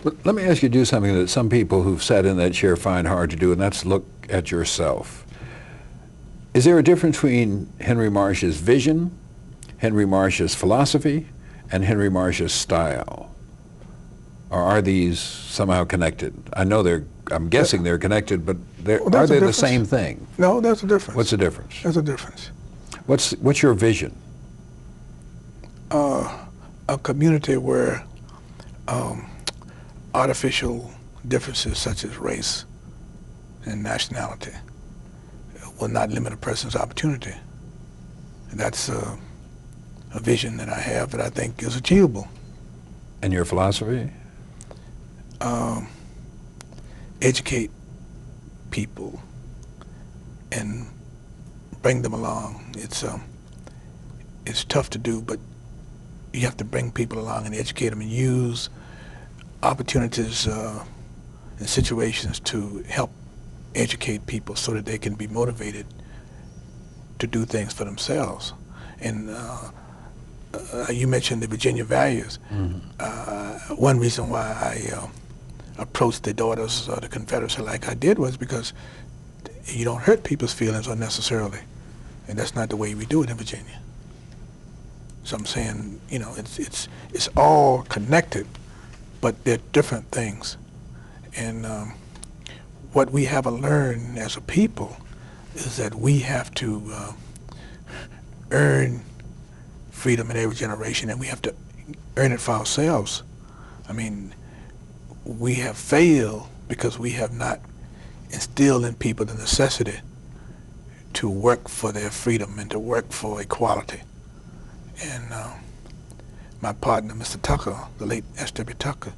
Let me ask you to do something that some people who've sat in that chair find hard to do, and that's look at yourself. Is there a difference between Henry Marsh's vision, Henry Marsh's philosophy, and Henry Marsh's style? Or are these somehow connected? I'm guessing they're connected, but are they the same thing? No, there's a difference. What's the difference? There's a difference. What's your vision? A community where artificial differences such as race and nationality will not limit a person's opportunity. And that's a vision that I have that I think is achievable. And your philosophy? Educate people and bring them along. It's tough to do, but you have to bring people along and educate them and use opportunities and situations to help educate people so that they can be motivated to do things for themselves. And you mentioned the Virginia values. Mm-hmm. One reason why I approached the Daughters of the Confederacy like I did was because you don't hurt people's feelings unnecessarily, and that's not the way we do it in Virginia. So I'm saying, it's all connected, but they're different things. And what we have to learn as a people is that we have to earn freedom in every generation, and we have to earn it for ourselves. I mean, we have failed because we have not instilled in people the necessity to work for their freedom and to work for equality. And my partner, Mr. Tucker, the late S.W. Tucker,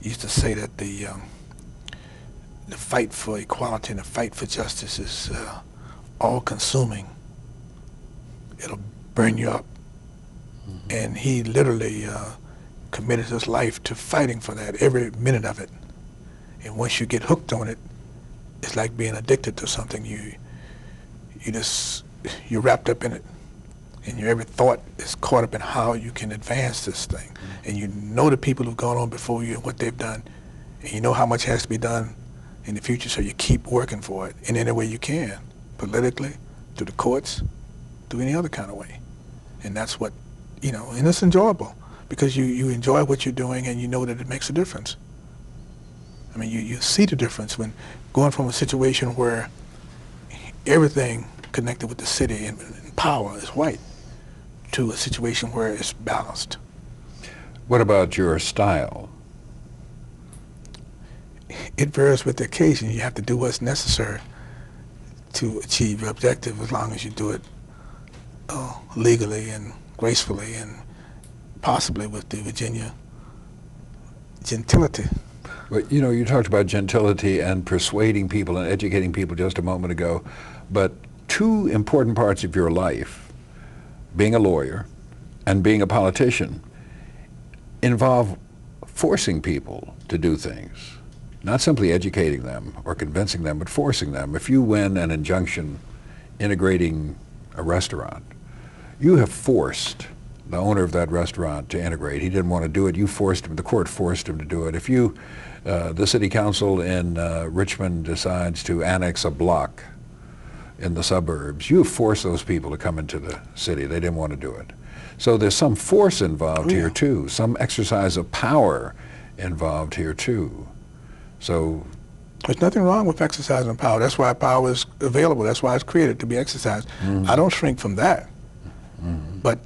used to say that the fight for equality and the fight for justice is all-consuming. It'll burn you up. Mm-hmm. And he literally committed his life to fighting for that, every minute of it. And once you get hooked on it, it's like being addicted to something. You're wrapped up in it. And your every thought is caught up in how you can advance this thing. Mm-hmm. And you know the people who've gone on before you and what they've done. And you know how much has to be done in the future, so you keep working for it in any way you can, politically, through the courts, through any other kind of way. And that's what, and it's enjoyable because you enjoy what you're doing and you know that it makes a difference. I mean, you see the difference when going from a situation where everything connected with the city and power is white to a situation where it's balanced. What about your style? It varies with the occasion. You have to do what's necessary to achieve your objective as long as you do it legally and gracefully and possibly with the Virginia gentility. But you talked about gentility and persuading people and educating people just a moment ago, but two important parts of your life, being a lawyer and being a politician, involve forcing people to do things. Not simply educating them or convincing them, but forcing them. If you win an injunction integrating a restaurant, you have forced the owner of that restaurant to integrate. He didn't want to do it. You forced him. The court forced him to do it. If the city council in Richmond decides to annex a block in the suburbs, you force those people to come into the city. They didn't want to do it. So there's some force involved here too, some exercise of power involved here too. So there's nothing wrong with exercising power. That's why power is available. That's why it's created to be exercised. Mm-hmm. I don't shrink from that. Mm-hmm. But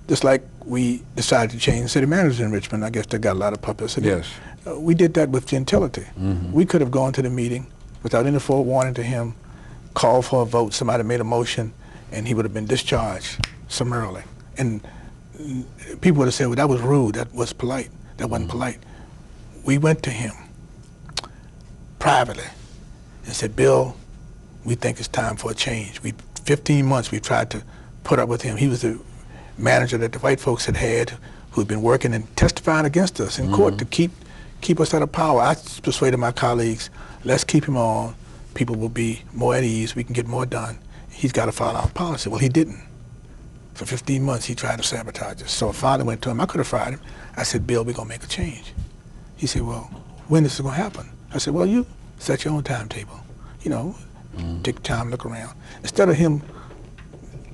just like we decided to change city managers in Richmond, I guess they got a lot of publicity. Yes. We did that with gentility. Mm-hmm. We could have gone to the meeting without any forewarning to him, called for a vote, somebody made a motion, and he would have been discharged summarily. And people would have said, well, that was rude, that was polite, that wasn't polite. We went to him privately and said, Bill, we think it's time for a change. 15 months we tried to put up with him. He was the manager that the white folks had who'd been working and testifying against us in court to keep us out of power. I persuaded my colleagues, let's keep him on. People will be more at ease. We can get more done. He's got to follow our policy. Well, he didn't. For 15 months, he tried to sabotage us. So I finally went to him. I could have fired him. I said, Bill, we're going to make a change. He said, well, when is it going to happen? I said, well, you set your own timetable. You know, take time, look around. Instead of him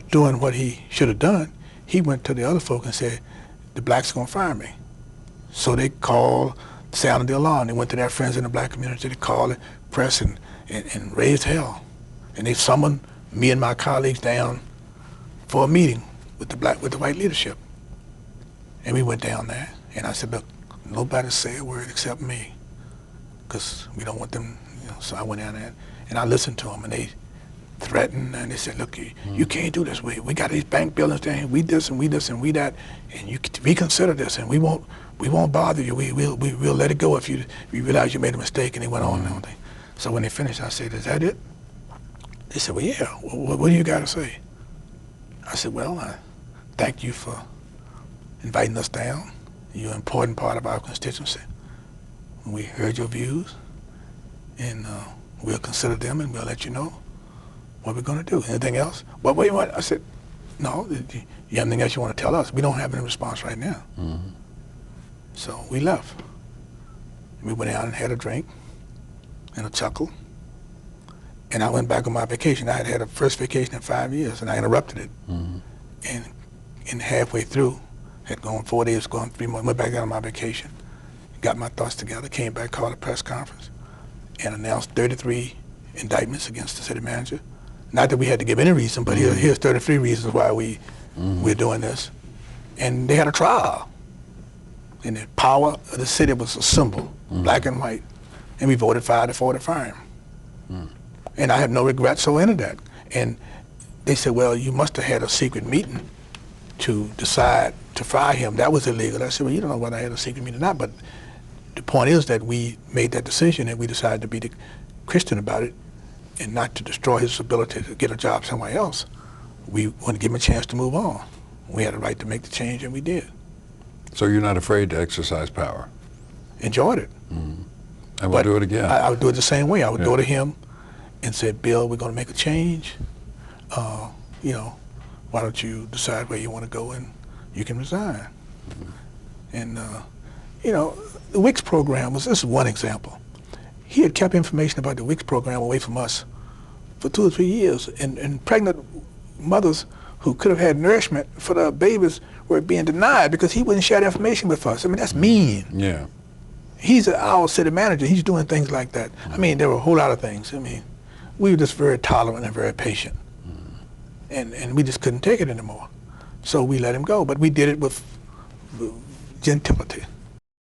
doing what he should have done, he went to the other folk and said, the blacks are going to fire me. So they called, sounded the alarm. They went to their friends in the black community. They called the press and raised hell. And they summoned me and my colleagues down for a meeting with the white leadership. And we went down there, and I said, look, nobody say a word except me, because we don't want them, you know. So I went down there, and I listened to them, and they threatened, and they said, look, you can't do this. We got these bank buildings down here. We this and we this and we that, and you reconsider this, and we won't bother you. We'll let it go if you realize you made a mistake. And they went on and on. So when they finished, I said, is that it? They said, well, yeah. What do you got to say? I said, well, I thank you for inviting us down. You're an important part of our constituency. We heard your views, and we'll consider them, and we'll let you know what we're going to do. Anything else? Well, wait, what? I said, no, you have anything else you want to tell us? We don't have any response right now. Mm-hmm. So we left. We went out and had a drink and a chuckle, and I went back on my vacation. I had had a first vacation in 5 years, and I interrupted it. Mm-hmm. And halfway through, had gone 4 days, gone 3 months, went back out on my vacation, got my thoughts together, came back, called a press conference, and announced 33 indictments against the city manager. Not that we had to give any reason, but here's 33 reasons why we're doing this. And they had a trial. And the power of the city was a symbol, black and white. And we voted 5-4 to fire him. And I had no regrets over any of that. And they said, well, you must have had a secret meeting to decide to fire him. That was illegal. I said, well, you don't know whether I had a secret meeting or not, but the point is that we made that decision, and we decided to be the Christian about it and not to destroy his ability to get a job somewhere else. We want to give him a chance to move on. We had a right to make the change, and we did. So you're not afraid to exercise power? Enjoyed it. And we'll do it again. I would do it the same way. I would go to him and say, Bill, we're going to make a change. You know, why don't you decide where you want to go, and you can resign. And, you know, the WICS program this is one example. He had kept information about the WICS program away from us for 2 or 3 years, and pregnant mothers who could have had nourishment for their babies were being denied because he wouldn't share the information with us. I mean, that's mean. Yeah. He's our city manager. He's doing things like that. I mean, there were a whole lot of things. I mean, we were just very tolerant and very patient. And we just couldn't take it anymore. So we let him go. But we did it with gentility.